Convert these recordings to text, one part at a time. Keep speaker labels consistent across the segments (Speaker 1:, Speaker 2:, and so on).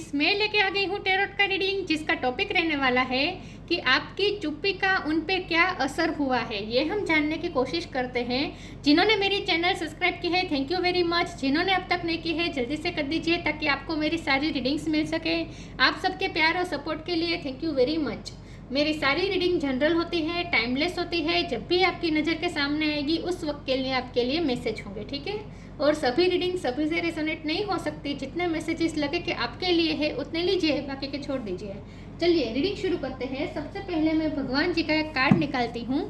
Speaker 1: Friends, मैं लेके आ गई हूँ टैरोट का रीडिंग, जिसका टॉपिक रहने वाला है कि आपकी चुप्पी का उन पे क्या असर हुआ है। ये हम जानने की कोशिश करते हैं। जिन्होंने मेरी चैनल सब्सक्राइब की है, थैंक यू वेरी मच। जिन्होंने अब तक नहीं की है, जल्दी से कर दीजिए ताकि आपको मेरी सारी रीडिंग्स मिल सके। आप सबके प्यार और सपोर्ट के लिए थैंक यू वेरी मच। मेरी सारी रीडिंग जनरल होती है, टाइमलेस होती है। जब भी आपकी नज़र के सामने आएगी उस वक्त के लिए आपके लिए मैसेज होंगे, ठीक है। और सभी रीडिंग सभी से रेजोनेट नहीं हो सकती। जितने मैसेजेस लगे कि आपके लिए है उतने लीजिए, बाकी के छोड़ दीजिए। चलिए रीडिंग शुरू करते हैं। सबसे पहले मैं भगवान जी का एक कार्ड निकालती हूँ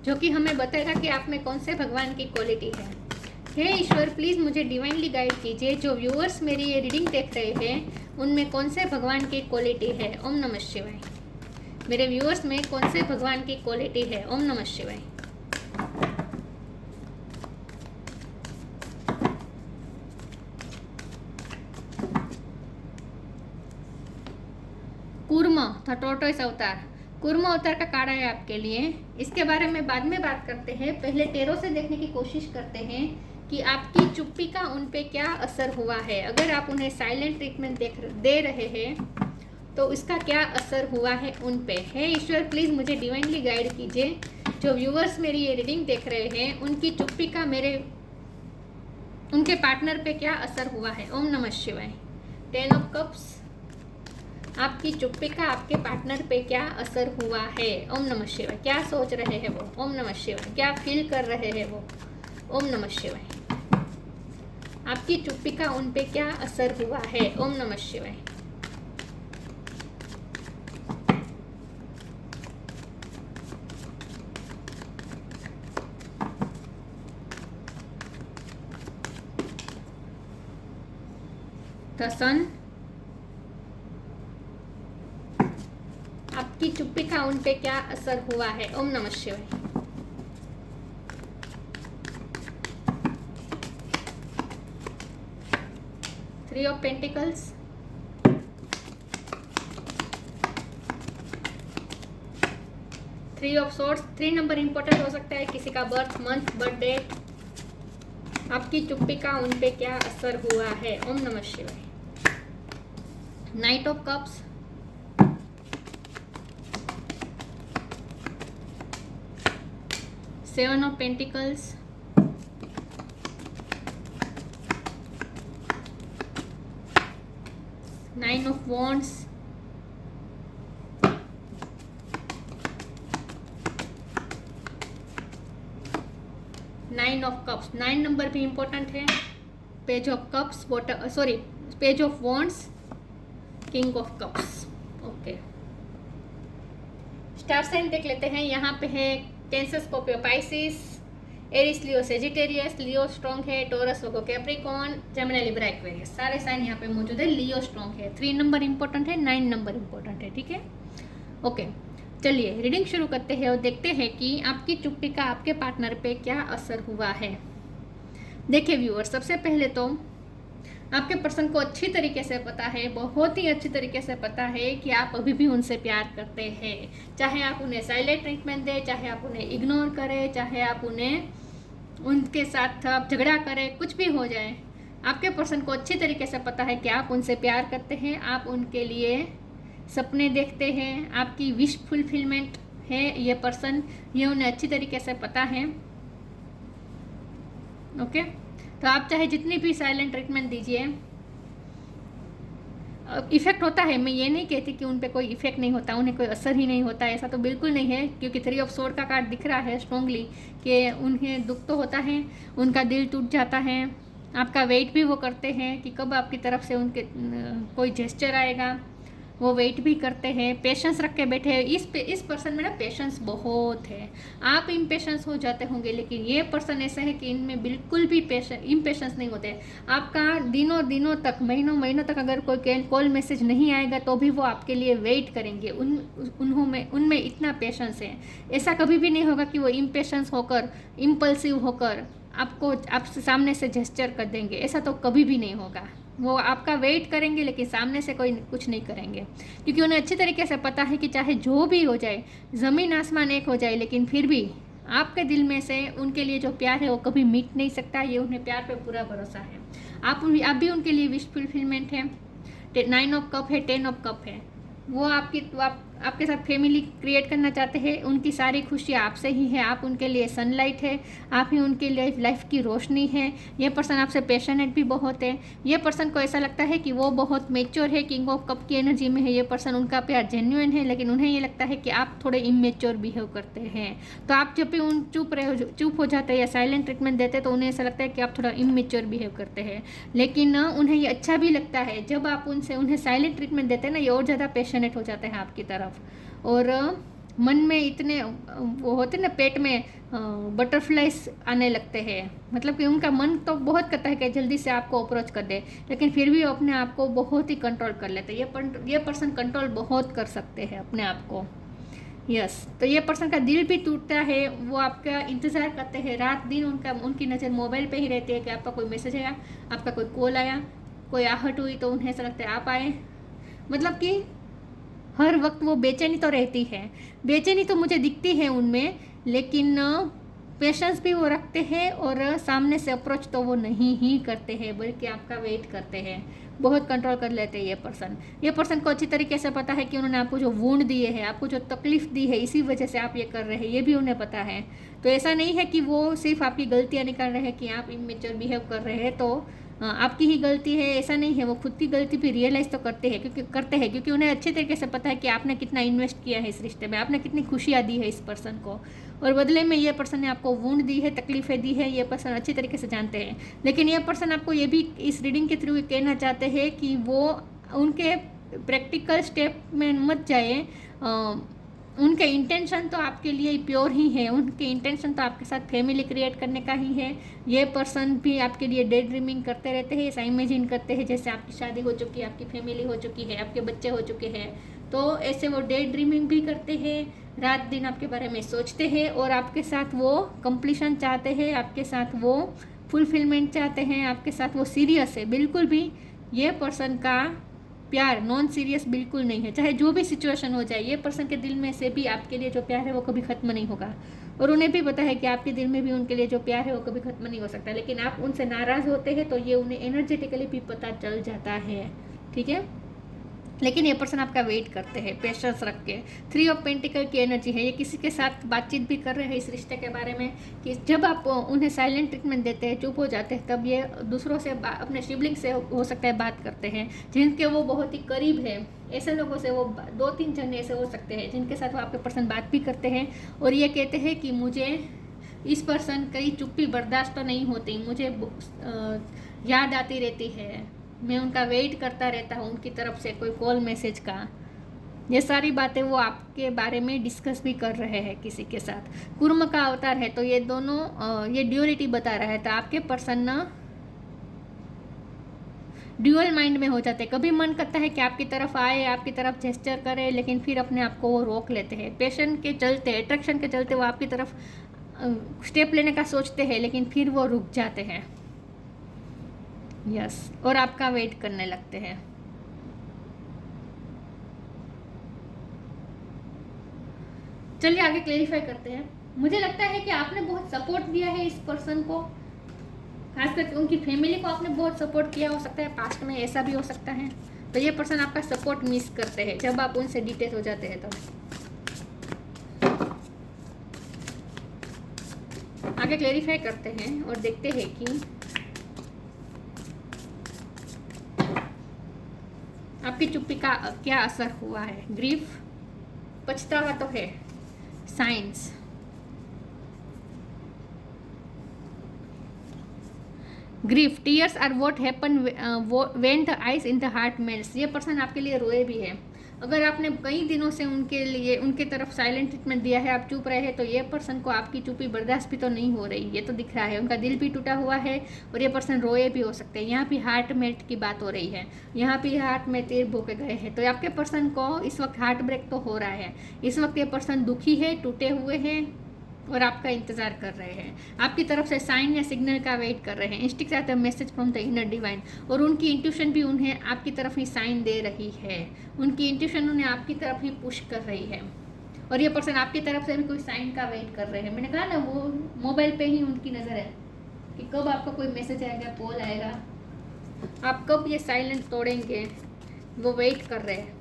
Speaker 1: जो कि हमें बताएगा कि आप में कौन से भगवान की क्वालिटी है। हे ईश्वर, प्लीज़ मुझे डिवाइनली गाइड कीजिए। जो व्यूअर्स मेरी ये रीडिंग देख रहे हैं उनमें कौन से भगवान की क्वालिटी है। ओम नमः शिवाय। मेरे व्यूअर्स में कौन से भगवान की क्वालिटी है। ओम नमः शिवाय। कूर्म था टोर्टोइस अवतार। कूर्म अवतार का कार्ड है आपके लिए। इसके बारे में बाद में बात करते हैं। पहले टेरो से देखने की कोशिश करते हैं कि आपकी चुप्पी का उन पे क्या असर हुआ है। अगर आप उन्हें साइलेंट ट्रीटमेंट दे रहे हैं तो इसका क्या असर हुआ है उन पे। है ईश्वर, प्लीज़ मुझे डिवाइनली गाइड कीजिए। जो व्यूअर्स मेरी ये रीडिंग देख रहे हैं उनकी चुप्पी का उनके पार्टनर पे क्या असर हुआ है। ओम नमः शिवाय। 10 ऑफ कप्स। आपकी चुप्पी का आपके पार्टनर पे क्या असर हुआ है। ओम नमः शिवाय। क्या सोच रहे हैं वो। ओम नमः शिवाय। क्या फील कर रहे हैं वो। ओम नमः शिवाय। आपकी चुप्पी का उन पे क्या असर हुआ है। ओम नमः शिवाय। द सन। आपकी चुप्पी का उन पे क्या असर हुआ है। ओम नमः शिवाय। Three of pentacles. Three of swords. 3 number important हो सकता है। किसी का बर्थ मंथ, बर्थडे। आपकी चुप्पी का उन पे क्या असर हुआ है। ओम नमः शिवाय। Knight of cups. Seven of pentacles. Nine of wands. Nine of cups. 9 number भी इंपॉर्टेंट है। Page of cups, page of wands, king of cups. Okay, star sign देख लेते हैं। यहाँ पे है Cancer, Scorpio, Pisces, Aries, Leo, Sagittarius. Leo strong है। Taurus, Virgo, Capricorn, Gemini, Libra, Aquarius. सारे साइन यहाँ पे मौजूद है। लियो स्ट्रॉन्ग है। 3 नंबर इंपॉर्टेंट है। 9 नंबर इंपॉर्टेंट है, ठीक है। ओके, चलिए रीडिंग शुरू करते हैं और देखते हैं कि आपकी चुप्पी का आपके पार्टनर पे क्या असर हुआ है। देखिए व्यूअर, सबसे पहले तो आपके पर्सन को अच्छी तरीके से पता है, बहुत ही अच्छी तरीके से पता है कि आप अभी भी उनसे प्यार करते हैं। चाहे आप उन्हें साइलेंट ट्रीटमेंट दें, चाहे आप उन्हें इग्नोर करें, चाहे आप उनके साथ आप झगड़ा करें, कुछ भी हो जाए, आपके पर्सन को अच्छी तरीके से पता है कि आप उनसे प्यार करते हैं। आप उनके लिए सपने देखते हैं। आपकी विश फुलफिलमेंट है ये पर्सन, ये उन्हें अच्छी तरीके से पता है। ओके, तो आप चाहे जितनी भी साइलेंट ट्रीटमेंट दीजिए, इफेक्ट होता है। मैं ये नहीं कहती कि उन पे कोई इफेक्ट नहीं होता, उन्हें कोई असर ही नहीं होता, ऐसा तो बिल्कुल नहीं है। क्योंकि 3 ऑफ सोर्ड का कार्ड दिख रहा है स्ट्रॉन्गली कि उन्हें दुख तो होता है, उनका दिल टूट जाता है। आपका वेट भी वो करते हैं कि कब आपकी तरफ से उनके कोई जेस्चर आएगा, वो वेट भी करते हैं। पेशेंस रख के बैठे हैं। इस पर्सन में ना पेशेंस बहुत है। आप इम्पेशेंस हो जाते होंगे, लेकिन ये पर्सन ऐसा है कि इनमें बिल्कुल भी इम्पेशेंस नहीं होते। आपका दिनों तक, महीनों तक अगर कोई कॉल मैसेज नहीं आएगा तो भी वो आपके लिए वेट करेंगे। उनमें इतना पेशेंस है। ऐसा कभी भी नहीं होगा कि वो इम्पेशेंस होकर, इम्पल्सिव होकर आप सामने से जेस्चर कर देंगे। ऐसा तो कभी भी नहीं होगा। वो आपका वेट करेंगे लेकिन सामने से कोई कुछ नहीं करेंगे, क्योंकि उन्हें अच्छी तरीके से पता है कि चाहे जो भी हो जाए, ज़मीन आसमान एक हो जाए, लेकिन फिर भी आपके दिल में से उनके लिए जो प्यार है वो कभी मिट नहीं सकता। ये उन्हें प्यार पे पूरा भरोसा है। आप भी उनके लिए विश फुलफिलमेंट है। 9 ऑफ कप है, 10 ऑफ कप है। वो आपके साथ फैमिली क्रिएट करना चाहते हैं। उनकी सारी खुशियाँ आपसे ही है, आप उनके लिए सनलाइट है, आप ही उनके लिए लाइफ की रोशनी है। ये पर्सन आपसे पैशनेट भी बहुत है। ये पर्सन को ऐसा लगता है कि वो बहुत मेच्योर है, किंग ऑफ कप की एनर्जी में है ये पर्सन। उनका प्यार जेन्युइन है, लेकिन उन्हें ये लगता है कि आप थोड़े इमेच्योर बिहेव करते हैं। तो आप जब भी चुप हो जाते हैं या साइलेंट ट्रीटमेंट देते हैं तो उन्हें ऐसा लगता है कि आप थोड़ा इमेच्योर बिहेव करते हैं। लेकिन उन्हें ये अच्छा भी लगता है जब आप उन्हें साइलेंट ट्रीटमेंट देते हैं ना, ये और ज़्यादा पैशनेट हो जाते हैं आपकी तरफ। और मन में इतने वो होते ना, पेट में बटरफ्लाइज आने लगते हैं। मतलब कि उनका मन तो बहुत करता है कि जल्दी से आपको अप्रोच कर दे, लेकिन फिर भी अपने आप को बहुत ही कंट्रोल कर लेते हैं। ये पर्सन कंट्रोल बहुत कर सकते हैं अपने आप को। यस, तो ये पर्सन का दिल भी टूटता है। वो आपका इंतज़ार करते हैं रात दिन। उनकी नज़र मोबाइल पे ही रहती है कि आपका कोई मैसेज आया, आपका कोई कॉल आया, कोई आहट हुई तो उन्हें ऐसा लगता है आप आए। मतलब कि हर वक्त वो बेचैनी तो रहती है। बेचैनी तो मुझे दिखती है उनमें, लेकिन पेशेंस भी वो रखते हैं और सामने से अप्रोच तो वो नहीं ही करते हैं, बल्कि आपका वेट करते हैं। बहुत कंट्रोल कर लेते हैं ये पर्सन को अच्छी तरीके से पता है कि उन्होंने आपको जो वूंड दिए हैं, आपको जो तकलीफ दी है, इसी वजह से आप ये कर रहे हैं, ये भी उन्हें पता है। तो ऐसा नहीं है कि वो सिर्फ आपकी गलतियाँ निकाल रहे हैं कि आप इमेच्योर बिहेव कर रहे हैं तो आपकी ही गलती है, ऐसा नहीं है। वो खुद की गलती भी रियलाइज़ तो करते हैं क्योंकि उन्हें अच्छे तरीके से पता है कि आपने कितना इन्वेस्ट किया है इस रिश्ते में, आपने कितनी खुशियाँ दी है इस पर्सन को, और बदले में ये पर्सन ने आपको वूंड दी है, तकलीफ़ें दी है। ये पर्सन अच्छी तरीके से जानते हैं। लेकिन ये पर्सन आपको ये भी इस रीडिंग के थ्रू कहना चाहते हैं कि वो उनके प्रैक्टिकल स्टेप में मत जाए। उनके इंटेंशन तो आपके लिए प्योर ही है। उनके इंटेंशन तो आपके साथ फैमिली क्रिएट करने का ही है। ये पर्सन भी आपके लिए डे ड्रीमिंग करते रहते हैं, ऐसा इमेजिन करते हैं जैसे आपकी शादी हो चुकी है, आपकी फैमिली हो चुकी है, आपके बच्चे हो चुके हैं। तो ऐसे वो डे ड्रीमिंग भी करते हैं, रात दिन आपके बारे में सोचते हैं और आपके साथ वो कंप्लीशन चाहते हैं, आपके साथ वो फुलफिलमेंट चाहते हैं, आपके साथ वो सीरियस है। बिल्कुल भी ये पर्सन का प्यार नॉन सीरियस बिल्कुल नहीं है। चाहे जो भी सिचुएशन हो जाए, ये पर्सन के दिल में से भी आपके लिए जो प्यार है वो कभी ख़त्म नहीं होगा। और उन्हें भी पता है कि आपके दिल में भी उनके लिए जो प्यार है वो कभी ख़त्म नहीं हो सकता। लेकिन आप उनसे नाराज़ होते हैं तो ये उन्हें एनर्जेटिकली भी पता चल जाता है, ठीक है। लेकिन ये पर्सन आपका वेट करते हैं पेशेंस रख के। 3 ऑफ पेंटिकल की एनर्जी है। ये किसी के साथ बातचीत भी कर रहे हैं इस रिश्ते के बारे में कि जब आप उन्हें साइलेंट ट्रीटमेंट देते हैं, चुप हो जाते हैं, तब ये दूसरों से अपने सिबलिंग से हो सकता है बात करते हैं जिनके वो बहुत ही करीब है। ऐसे लोगों से वो 2-3 जन ऐसे हो सकते हैं जिनके साथ वो आपके पर्सन बात भी करते हैं और ये कहते हैं कि मुझे इस पर्सन की चुप्पी बर्दाश्त तो नहीं होती, मुझे याद आती रहती है, मैं उनका वेट करता रहता हूँ उनकी तरफ से कोई कॉल मैसेज का। ये सारी बातें वो आपके बारे में डिस्कस भी कर रहे हैं किसी के साथ। कुर्म का अवतार है तो ये दोनों ये ड्यूअलिटी बता रहा है। तो आपके पर्सन ना ड्यूअल माइंड में हो जाते हैं। कभी मन करता है कि आपकी तरफ आए, आपकी तरफ जेस्चर करे, लेकिन फिर अपने आप को वो रोक लेते हैं। पैशन के चलते, अट्रैक्शन के चलते वो आपकी तरफ स्टेप लेने का सोचते हैं, लेकिन फिर वो रुक जाते हैं। यस, और आपका वेट करने लगते हैं। चलिए आगे क्लेरिफाई करते हैं। मुझे लगता है कि आपने बहुत सपोर्ट दिया है इस पर्सन को, खास करके उनकी फैमिली को आपने बहुत सपोर्ट किया। हो सकता है पास्ट में ऐसा भी हो सकता है। तो ये पर्सन आपका सपोर्ट मिस करते हैं जब आप उनसे डिटेच हो जाते हैं। तो आगे क्लेरिफाई करते हैं और देखते हैं कि आपकी चुप्पी का क्या असर हुआ है। ग्रीफ, पछतावा तो है, science, grief, tears are what happen when the eyes in the heart melts. ये पर्सन आपके लिए रोए भी है। अगर आपने कई दिनों से उनके तरफ साइलेंट ट्रीटमेंट दिया है, आप चुप रहे हैं, तो ये पर्सन को आपकी चुप्पी बर्दाश्त भी तो नहीं हो रही, ये तो दिख रहा है। उनका दिल भी टूटा हुआ है और ये पर्सन रोए भी हो सकते हैं। यहाँ भी हार्ट मेल्ट की बात हो रही है, यहाँ भी हार्ट में तीर भोंके गए हैं। तो आपके पर्सन को इस वक्त हार्ट ब्रेक तो हो रहा है। इस वक्त ये पर्सन दुखी है, टूटे हुए हैं और आपका इंतजार कर रहे हैं। आपकी तरफ से साइन या सिग्नल का वेट कर रहे हैं। Instinct are the message from the inner divine. और उनकी इंट्यूशन भी उन्हें आपकी तरफ ही साइन दे रही है। उनकी इंट्यूशन उन्हें आपकी तरफ ही पुश कर रही है और ये पर्सन आपकी तरफ से भी कोई साइन का वेट कर रहे हैं। मैंने कहा ना, वो मोबाइल पे ही उनकी नज़र है कि कब आपका कोई मैसेज आएगा, कॉल आएगा, आप कब ये साइलेंस तोड़ेंगे, वो वेट कर रहे हैं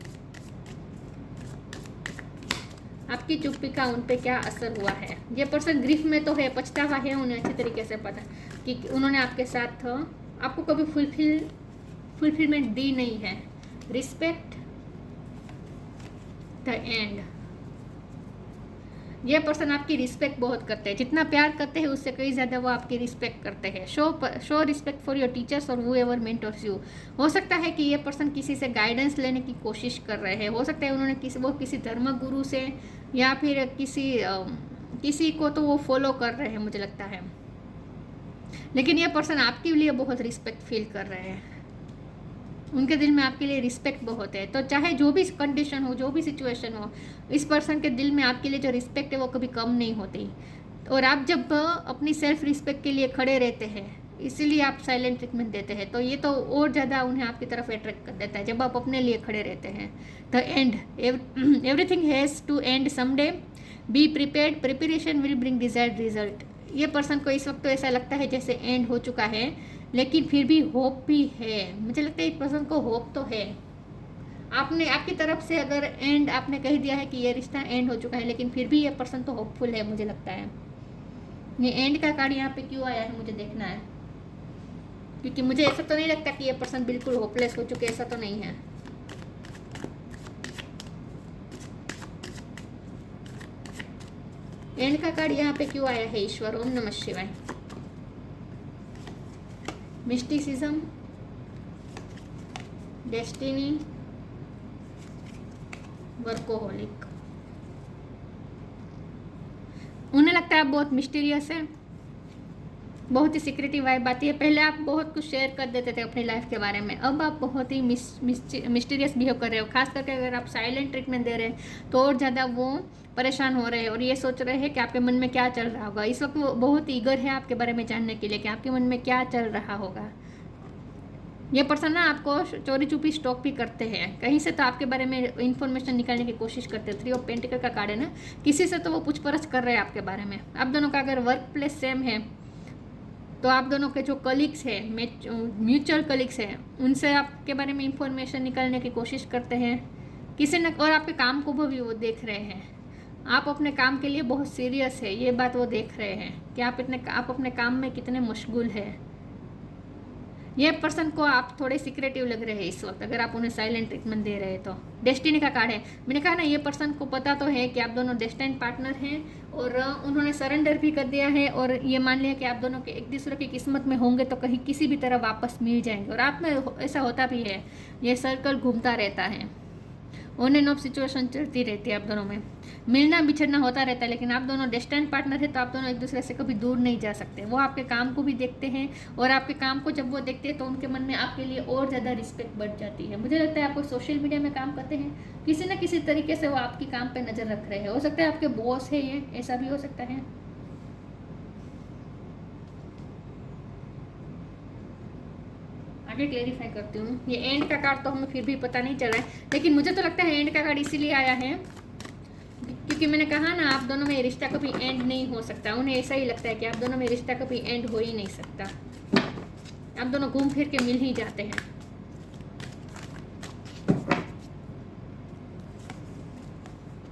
Speaker 1: आपकी चुप्पी का उन पे क्या असर हुआ है। ये पर्सन ग्रीफ में तो है, पछतावा है, उन्हें अच्छी तरीके से पता कि उन्होंने आपके साथ आपको कभी फुलफिलमेंट दी नहीं है। Respect the end. ये पर्सन आपकी रिस्पेक्ट बहुत करते हैं, जितना प्यार करते हैं उससे कई ज़्यादा वो आपकी रिस्पेक्ट करते हैं। Show respect for your teachers और हू एवर मेंटर्स यू। हो सकता है कि ये पर्सन किसी से गाइडेंस लेने की कोशिश कर रहे हैं, हो सकता है उन्होंने किसी धर्म गुरु से या फिर किसी को तो वो फॉलो कर रहे हैं मुझे लगता है, लेकिन ये पर्सन आपके लिए बहुत रिस्पेक्ट फील कर रहे हैं। उनके दिल में आपके लिए रिस्पेक्ट बहुत है। तो चाहे जो भी कंडीशन हो, जो भी सिचुएशन हो, इस पर्सन के दिल में आपके लिए जो रिस्पेक्ट है वो कभी कम नहीं होती। और आप जब अपनी सेल्फ रिस्पेक्ट के लिए खड़े रहते हैं, इसीलिए आप साइलेंट ट्रीटमेंट देते हैं, तो ये तो और ज़्यादा उन्हें आपकी तरफ अट्रैक्ट कर देता है जब आप अपने लिए खड़े रहते हैं। The end. Everything has to end someday, be prepared, preparation will bring desired result. ये पर्सन को इस वक्त तो ऐसा लगता है जैसे एंड हो चुका है, लेकिन फिर भी होप भी है। मुझे लगता है इस पर्सन को होप तो है। आपकी तरफ से अगर एंड आपने कह दिया है कि ये रिश्ता एंड हो चुका है, लेकिन फिर भी ये पर्सन तो होपफुल है मुझे लगता है। ये एंड का कार्ड यहाँ पे क्यों आया है मुझे देखना है, क्योंकि मुझे ऐसा तो नहीं लगता कि ये पर्सन बिल्कुल होपलेस हो चुके, ऐसा तो नहीं है। एंड का कार्ड यहाँ पे क्यों आया है ईश्वर? ओम नमः शिवाय। Mysticism, destiny, workaholic. उन्हें लगता है आप बहुत मिस्टीरियस है, बहुत ही सिक्रेटिव वाइब आती है। पहले आप बहुत कुछ शेयर कर देते थे अपनी लाइफ के बारे में, अब आप बहुत ही मिस्टीरियस बिहेव कर रहे हो। खास करके अगर आप साइलेंट ट्रीटमेंट दे रहे हैं तो और ज़्यादा वो परेशान हो रहे हैं और ये सोच रहे हैं कि आपके मन में क्या चल रहा होगा। इस वक्त वो बहुत ईगर है आपके बारे में जानने के लिए कि आपके मन में क्या चल रहा होगा। ये पर्सन ना आपको चोरी छुपी स्टॉक भी करते हैं, कहीं से तो आपके बारे में इंफॉर्मेशन निकालने की कोशिश करते हैं। 3 ऑफ पेंटिकल का कार्ड है ना, किसी से तो वो पूछपरछ कर रहे हैं आपके बारे में। आप दोनों का अगर वर्क प्लेस सेम है तो आप दोनों के जो कलीग्स हैं, म्यूचुअल कलीग्स हैं, उनसे आपके बारे में इंफॉर्मेशन निकालने की कोशिश करते हैं किसी न। और आपके काम को भी वो देख रहे हैं, आप अपने काम के लिए बहुत सीरियस है, ये बात वो देख रहे हैं कि आप अपने काम में कितने मशगूल हैं। ये पर्सन को आप थोड़े सिक्रेटिव लग रहे हैं इस वक्त अगर आप उन्हें साइलेंट ट्रीटमेंट दे रहे हैं तो। डेस्टिनी का कार्ड है, मैंने कहा ना ये पर्सन को पता तो है कि आप दोनों डेस्टिन्ड पार्टनर हैं और उन्होंने सरेंडर भी कर दिया है और ये मान लिया कि आप दोनों के एक दूसरे की किस्मत में होंगे तो कहीं किसी भी तरह वापस मिल जाएंगे। और आप में ऐसा होता भी है, ये सर्कल घूमता रहता है, ऑन एंड ऑफ सिचुएशन चलती रहती है, आप दोनों में मिलना बिछड़ना होता रहता है, लेकिन आप दोनों डिस्टेंट पार्टनर है तो आप दोनों एक दूसरे से कभी दूर नहीं जा सकते। वो आपके काम को भी देखते हैं और आपके काम को जब वो देखते हैं तो उनके मन में आपके लिए और ज़्यादा रिस्पेक्ट बढ़ जाती है। मुझे लगता है आप कोई सोशल मीडिया में काम करते हैं, किसी न किसी तरीके से वो आपके काम पर नज़र रख रहे हैं। हो सकता है आपके बॉस है, ये ऐसा भी हो सकता है। आगे क्लेरिफाई करती हूँ। ये एंड का कार्ड तो हमें फिर भी पता नहीं चल रहा है, लेकिन मुझे तो लगता है एंड का कार्ड इसीलिए आया है क्योंकि मैंने कहा ना आप दोनों में रिश्ता कभी एंड नहीं हो सकता। उन्हें ऐसा ही लगता है कि आप दोनों में रिश्ता कभी एंड हो ही नहीं सकता, आप दोनों घूम फिर के मिल ही जाते हैं।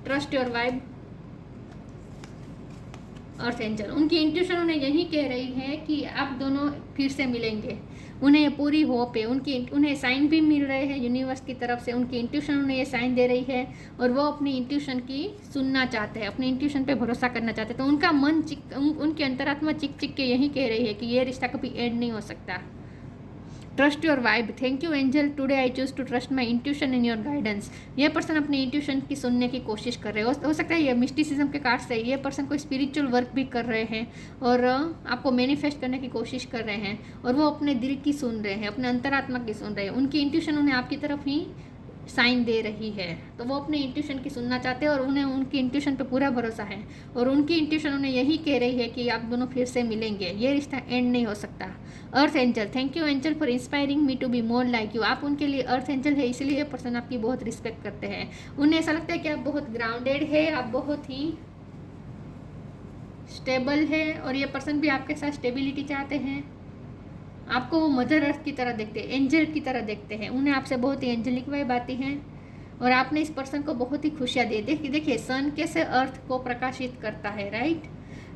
Speaker 1: Trust your vibe, earth angel. उनकी इंट्यूशन उन्हें यही कह रही है कि आप दोनों फिर से मिलेंगे, उन्हें ये पूरी होप है। उन्हें साइन भी मिल रहे हैं यूनिवर्स की तरफ से, उनकी इंट्यूशन उन्हें ये साइन दे रही है और वो अपनी इंट्यूशन की सुनना चाहते हैं, अपनी इंट्यूशन पे भरोसा करना चाहते हैं। तो उनका मन उनकी अंतरात्मा चिक चिक के यही कह रही है कि ये रिश्ता कभी एंड नहीं हो सकता। Trust your vibe. Thank you angel, today I choose to trust my intuition in your guidance. ये पर्सन अपनी इंट्यूशन की सुनने की कोशिश कर रहे हो सकता है ये मिस्टिसिज्म के कार्ड से ये पर्सन कोई स्पिरिचुअल वर्क भी कर रहे हैं और आपको मैनिफेस्ट करने की कोशिश कर रहे हैं और वो अपने दिल की सुन रहे हैं, अपने अंतरात्मा की सुन रहे हैं। उनकी इंट्यूशन उन्हें आपकी तरफ ही साइन दे रही है, तो वो अपने इंट्यूशन की सुनना चाहते हैं और उन्हें उनकी इंट्यूशन पे पूरा भरोसा है और उनकी इंट्यूशन उन्हें यही कह रही है कि आप दोनों फिर से मिलेंगे, ये रिश्ता एंड नहीं हो सकता। Earth angel, thank you angel for inspiring me to be more like you. आप उनके लिए अर्थ एंजल है, इसलिए ये पर्सन आपकी बहुत रिस्पेक्ट करते हैं। उन्हें ऐसा लगता है कि आप बहुत ग्राउंडेड है, आप बहुत ही स्टेबल है और ये पर्सन भी आपके साथ स्टेबिलिटी चाहते हैं। आपको वो मदर अर्थ की तरह देखते हैं, एंजल की तरह देखते हैं, उन्हें आपसे बहुत ही एंजलिक वाइब आती हैं और आपने इस पर्सन को बहुत ही खुशियाँ दी। देखिए सन कैसे अर्थ को प्रकाशित करता है, राइट।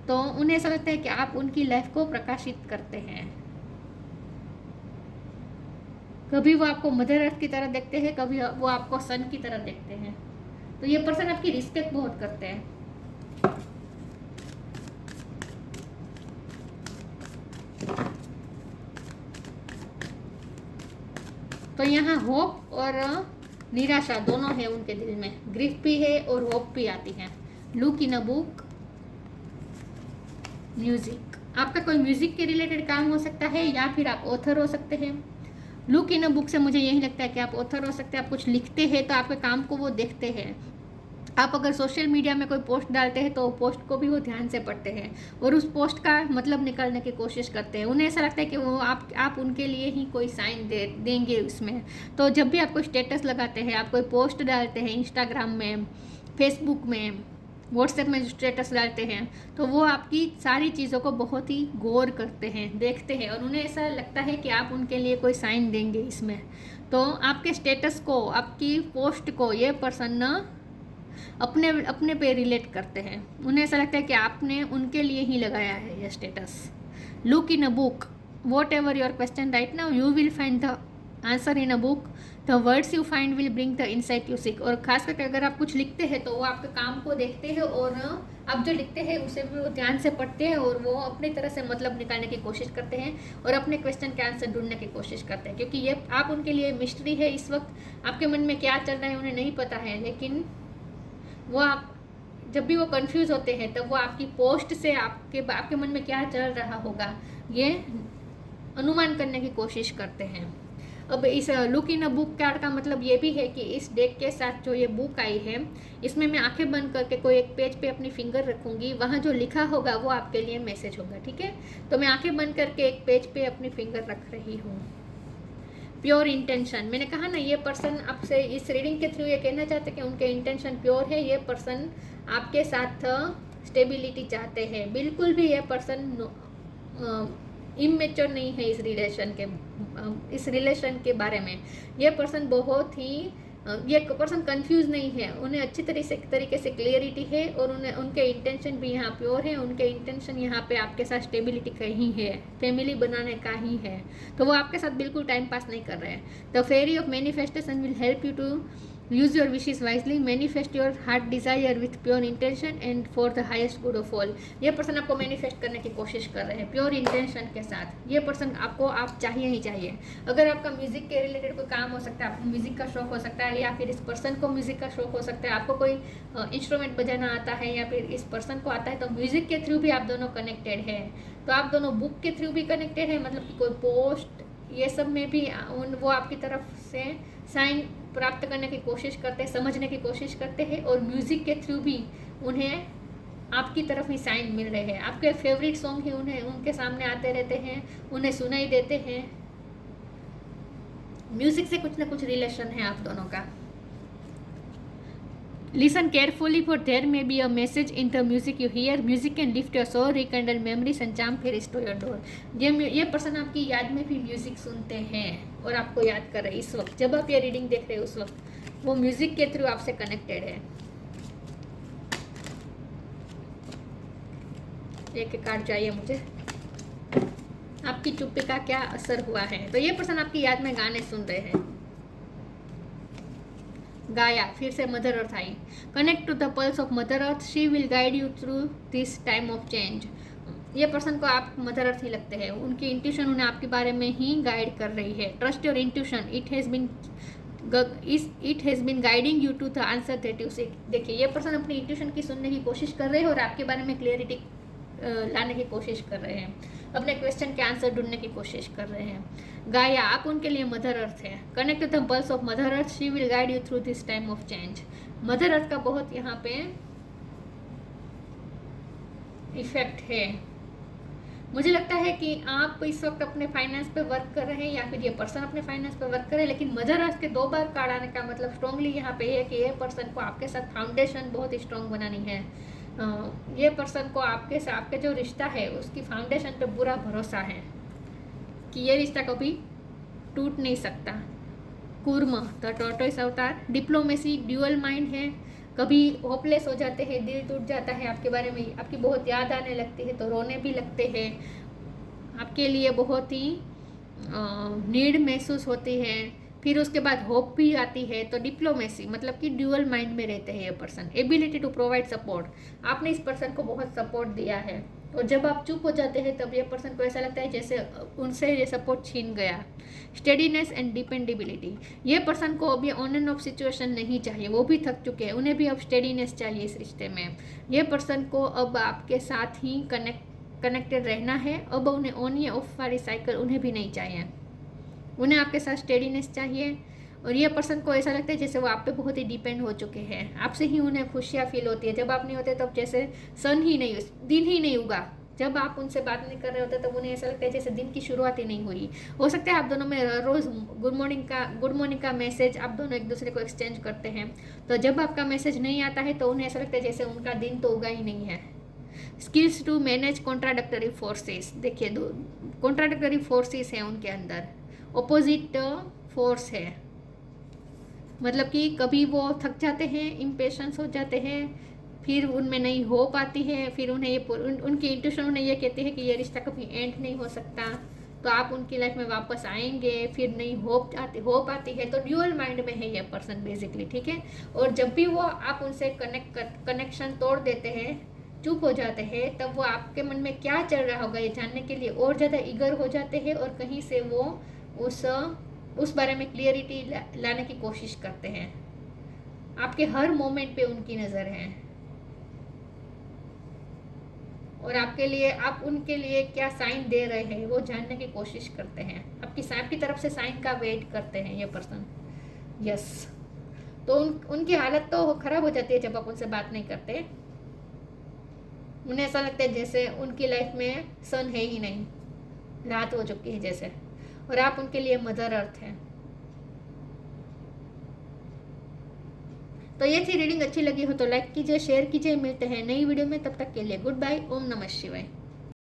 Speaker 1: तो उन्हें ऐसा लगता है कि आप उनकी लाइफ को प्रकाशित करते हैं। कभी वो आपको मदर अर्थ की तरह देखते हैं, कभी वो आपको सन की तरह देखते हैं। तो ये पर्सन आपकी रिस्पेक्ट बहुत करते हैं। तो यहाँ होप और निराशा दोनों है उनके दिल में, ग्रीफ भी है और होप भी आती है। Look in a book, music, आपका कोई म्यूजिक के रिलेटेड काम हो सकता है या फिर आप ऑथर हो सकते हैं। लुक इन अ बुक से मुझे यही लगता है कि आप ऑथर हो सकते हैं। आप कुछ लिखते हैं तो आपके काम को वो देखते हैं। आप अगर सोशल मीडिया में कोई पोस्ट डालते हैं तो पोस्ट को भी वो ध्यान से पढ़ते हैं और उस पोस्ट का मतलब निकालने की कोशिश करते हैं। उन्हें ऐसा लगता है कि वो आप उनके लिए ही कोई साइन देंगे उसमें। तो जब भी आप कोई स्टेटस लगाते हैं, आप कोई पोस्ट डालते हैं इंस्टाग्राम में, फेसबुक में, व्हाट्सएप में स्टेटस डालते हैं, तो वो आपकी सारी चीज़ों को बहुत ही गौर करते हैं, देखते हैं और उन्हें ऐसा लगता है कि आप उनके लिए कोई साइन देंगे इसमें। तो आपके स्टेटस को, आपकी पोस्ट को ये पर्सन अपने पे रिलेट करते हैं। उन्हें ऐसा लगता है कि आपने उनके लिए ही लगाया है ये status. Look in a book, what ever your question right now you will find the answer in a book, the words you find will bring the insight you seek. और खास करके अगर आप कुछ लिखते हैं तो वो आपके काम को देखते हैं और आप जो लिखते हैं उसे भी वो ध्यान से पढ़ते हैं और वो अपनी तरह से मतलब निकालने की कोशिश करते हैं और अपने क्वेश्चन के आंसर ढूंढने की कोशिश करते हैं, क्योंकि ये आप उनके लिए मिस्ट्री है। इस वक्त आपके मन में क्या चल रहा है उन्हें नहीं पता है, लेकिन वो आप जब भी वो कंफ्यूज होते हैं तब वो आपकी पोस्ट से आपके मन में क्या चल रहा होगा ये अनुमान करने की कोशिश करते हैं। अब इस look in a book card का मतलब ये भी है कि इस डेक के साथ जो ये बुक आई है इसमें मैं आंखें बंद करके कोई एक पेज पे अपनी फिंगर रखूंगी, वहाँ जो लिखा होगा वो आपके लिए मैसेज होगा, ठीक है। तो मैं आंखें बंद करके एक पेज पे अपनी फिंगर रख रही हूँ। प्योर इंटेंशन, मैंने कहा ना ये पर्सन आपसे इस रीडिंग के थ्रू ये कहना चाहते हैं कि उनके इंटेंशन प्योर है। ये पर्सन आपके साथ स्टेबिलिटी चाहते हैं। बिल्कुल भी ये पर्सन इमेच्योर नहीं है इस रिलेशन के बारे में। ये पर्सन बहुत ही ये पर्सन कंफ्यूज नहीं है, उन्हें अच्छी तरीके से क्लियरिटी है और उन्हें उनके इंटेंशन भी यहाँ प्योर है। उनके इंटेंशन यहाँ पे आपके साथ स्टेबिलिटी का ही है, फैमिली बनाने का ही है। तो वो आपके साथ बिल्कुल टाइम पास नहीं कर रहे हैं। The fairy of manifestation will help you to use your wishes wisely, manifest your heart desire with pure intention and for the highest good of all. ये पर्सन आपको मैनिफेस्ट करने की कोशिश कर रहे हैं प्योर इंटेंशन के साथ। ये पर्सन आपको आप चाहिए ही चाहिए। अगर आपका म्यूजिक के रिलेटेड कोई काम हो सकता है, आपको म्यूजिक का शौक हो सकता है या फिर इस पर्सन को म्यूजिक का शौक हो सकता है, आपको कोई इंस्ट्रूमेंट बजाना आता है या फिर इस पर्सन को आता है, तो म्यूजिक के थ्रू भी आप दोनों कनेक्टेड है। तो आप दोनों बुक के थ्रू भी कनेक्टेड है, मतलब कि कोई पोस्ट ये सब में भी वो आपकी तरफ से साइन प्राप्त करने की कोशिश करते हैं, समझने की कोशिश करते हैं और म्यूज़िक के थ्रू भी उन्हें आपकी तरफ ही साइन मिल रहे हैं। आपके फेवरेट सॉन्ग ही उन्हें उनके सामने आते रहते हैं, उन्हें सुनाई देते हैं। म्यूज़िक से कुछ ना कुछ रिलेशन है आप दोनों का। Listen carefully for there may be a message in the music you hear. Music can lift your soul, rekindle memories and charm fairies to your door. ये पर्सन आपकी याद में भी म्यूजिक सुनते हैं और आपको याद कर रहे हैं। इस वक्त जब आप ये रीडिंग देख रहे हैं उस वक्त वो म्यूजिक के थ्रू आपसे कनेक्टेड है। एक कार्ड चाहिए मुझे। आपकी चुप्पी का क्या असर हुआ है? तो ये पर्सन आपकी याद में गाने सुन रहे हैं। गाया, फिर से मदर अर्थ आई। Connect to the pulse of mother earth, she will guide you through this time of change. ये पर्सन को आप मदर अर्थ ही लगते हैं, उनकी इंट्यूशन उन्हें आपके बारे में ही गाइड कर रही है। Trust your intuition, it has been guiding you to the answer that you seek. देखिए ये पर्सन अपनी इंट्यूशन की सुनने की कोशिश कर रहे हैं और आपके बारे में क्लियरिटी लाने की कोशिश कर रहे हैं, अपने क्वेश्चन के आंसर ढूंढने की कोशिश कर रहे हैं। गाया, आप उनके लिए मदर अर्थ है। Connect with the pulse of mother earth, she will guide you through this time of change. Mother earth का बहुत यहाँ पे इफेक्ट है। मुझे लगता है कि आप इस वक्त अपने फाइनेंस पे वर्क कर रहे हैं या फिर ये पर्सन अपने फाइनेंस पे वर्क कर रहे हैं, लेकिन मदर अर्थ के 2 बार कार्ड आने का मतलब स्ट्रांगली यहाँ पे है कि ये पर्सन को आपके साथ फाउंडेशन बहुत स्ट्रांग बनानी है। ये पर्सन को आपके जो रिश्ता है उसकी फाउंडेशन पे पूरा भरोसा है। कि ये रिश्ता कभी टूट नहीं सकता। कूर्म द टॉर्टोइस अवतार, डिप्लोमेसी ड्यूअल माइंड है, कभी होपलेस हो जाते हैं, दिल टूट जाता है आपके बारे में, आपकी बहुत याद आने लगती है तो रोने भी लगते हैं, आपके लिए बहुत ही नीड महसूस होती है, फिर उसके बाद होप भी आती है। तो डिप्लोमेसी मतलब कि ड्यूअल माइंड में रहते हैं ये person. Ability to provide support, आपने इस पर्सन को बहुत सपोर्ट दिया है और जब आप चुप हो जाते हैं तब ये पर्सन को ऐसा लगता है जैसे उनसे ये सपोर्ट छीन गया। स्टेडीनेस एंड डिपेंडेबिलिटी, ये पर्सन को अभी ऑन एंड ऑफ सिचुएशन नहीं चाहिए, वो भी थक चुके हैं, उन्हें भी अब स्टेडीनेस चाहिए इस रिश्ते में। ये पर्सन को अब आपके साथ ही कनेक्टेड रहना है, अब उन्हें ऑन या ऑफ वाली साइकिल उन्हें भी नहीं चाहिए, उन्हें आपके साथ स्टेडीनेस चाहिए। और ये पर्सन को ऐसा लगता है जैसे वो आप पे बहुत ही डिपेंड हो चुके हैं, आपसे ही उन्हें खुशियाँ फील होती है, जब आप नहीं होते तब जैसे सन ही नहीं, दिन ही नहीं उगा, जब आप उनसे बात नहीं कर रहे होते तब उन्हें ऐसा लगता है जैसे दिन की शुरुआत ही नहीं हुई। हो सकता है आप दोनों में रोज़ गुड मॉर्निंग का मैसेज आप दोनों एक दूसरे को एक्सचेंज करते हैं, तो जब आपका मैसेज नहीं आता है तो उन्हें ऐसा लगता है जैसे उनका दिन तो उगा ही नहीं है। स्किल्स टू मैनेज कॉन्ट्राडक्टरी फोर्सेस, देखिए दो कॉन्ट्राडक्टरी फोर्सेस हैं उनके अंदर, ओपोजिट फोर्स है, मतलब कि कभी वो थक जाते हैं, इम्पेशंस हो जाते हैं, फिर उनमें नई होप आती है, फिर उन्हें ये उनकी इंट्यूशन उन्हें ये कहती है कि ये रिश्ता कभी एंड नहीं हो सकता, तो आप उनकी लाइफ में वापस आएंगे, फिर नई होप आती है। तो ड्यूअल माइंड में है ये पर्सन बेसिकली, ठीक है। और जब भी वो आप उनसे कनेक्शन तोड़ देते हैं, चुप हो जाते हैं, तब वो आपके मन में क्या चल रहा होगा ये जानने के लिए और ज़्यादा ईगर हो जाते हैं और कहीं से वो उस बारे में क्लियरिटी लाने की कोशिश करते हैं। आपके हर मोमेंट पे उनकी नज़र है और आप उनके लिए क्या साइन दे रहे हैं वो जानने की कोशिश करते हैं, आपकी तरफ से साइन का वेट करते हैं ये पर्सन। यस, तो उनकी हालत तो ख़राब हो जाती है जब आप उनसे बात नहीं करते, उन्हें ऐसा लगता है जैसे उनकी लाइफ में सन है ही नहीं, रात हो चुकी है जैसे, और आप उनके लिए मदर अर्थ हैं। तो ये थी रीडिंग, अच्छी लगी हो तो लाइक कीजिए, शेयर कीजिए, मिलते हैं नई वीडियो में, तब तक के लिए गुड बाय, ओम नमः शिवाय।